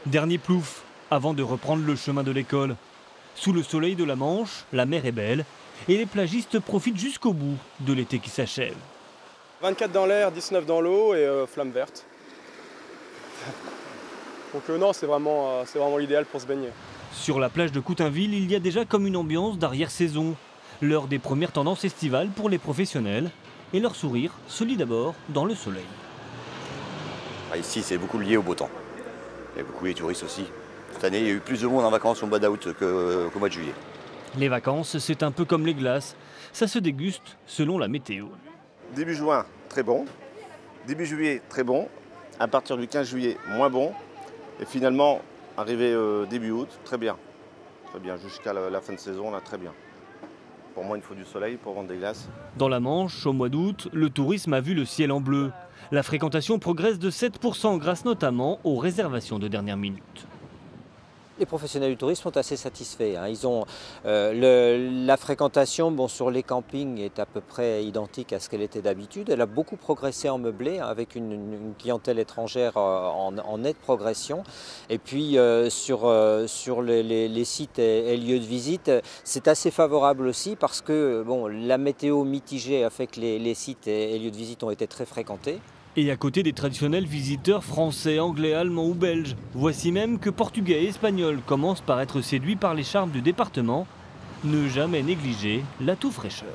Dernier plouf avant de reprendre le chemin de l'école. Sous le soleil de la Manche, la mer est belle et les plagistes profitent jusqu'au bout de l'été qui s'achève. 24 dans l'air, 19 dans l'eau et flamme verte. Donc non, c'est vraiment l'idéal pour se baigner. Sur la plage de Coutainville, il y a déjà comme une ambiance d'arrière-saison. L'heure des premières tendances estivales pour les professionnels. Et leur sourire se lit d'abord dans le soleil. Ici, c'est beaucoup lié au beau temps. Il y a beaucoup les touristes aussi. Cette année, il y a eu plus de monde en vacances au mois d'août qu'au mois de juillet. Les vacances, c'est un peu comme les glaces. Ça se déguste selon la météo. Début juin, très bon. Début juillet, très bon. À partir du 15 juillet, moins bon. Et finalement, arrivé début août, très bien. Très bien, jusqu'à la fin de saison, là, très bien. Pour moi, il faut du soleil pour vendre des glaces. Dans la Manche, au mois d'août, le tourisme a vu le ciel en bleu. La fréquentation progresse de 7% grâce notamment aux réservations de dernière minute. Les professionnels du tourisme sont assez satisfaits. Ils ont, la fréquentation sur les campings est à peu près identique à ce qu'elle était d'habitude. Elle a beaucoup progressé en meublé avec une clientèle étrangère en nette progression. Et puis sur les sites et lieux de visite, c'est assez favorable aussi parce que la météo mitigée a fait que les sites et lieux de visite ont été très fréquentés. Et à côté des traditionnels visiteurs français, anglais, allemands ou belges, voici même que portugais et espagnols commencent par être séduits par les charmes du département. Ne jamais négliger l'atout fraîcheur.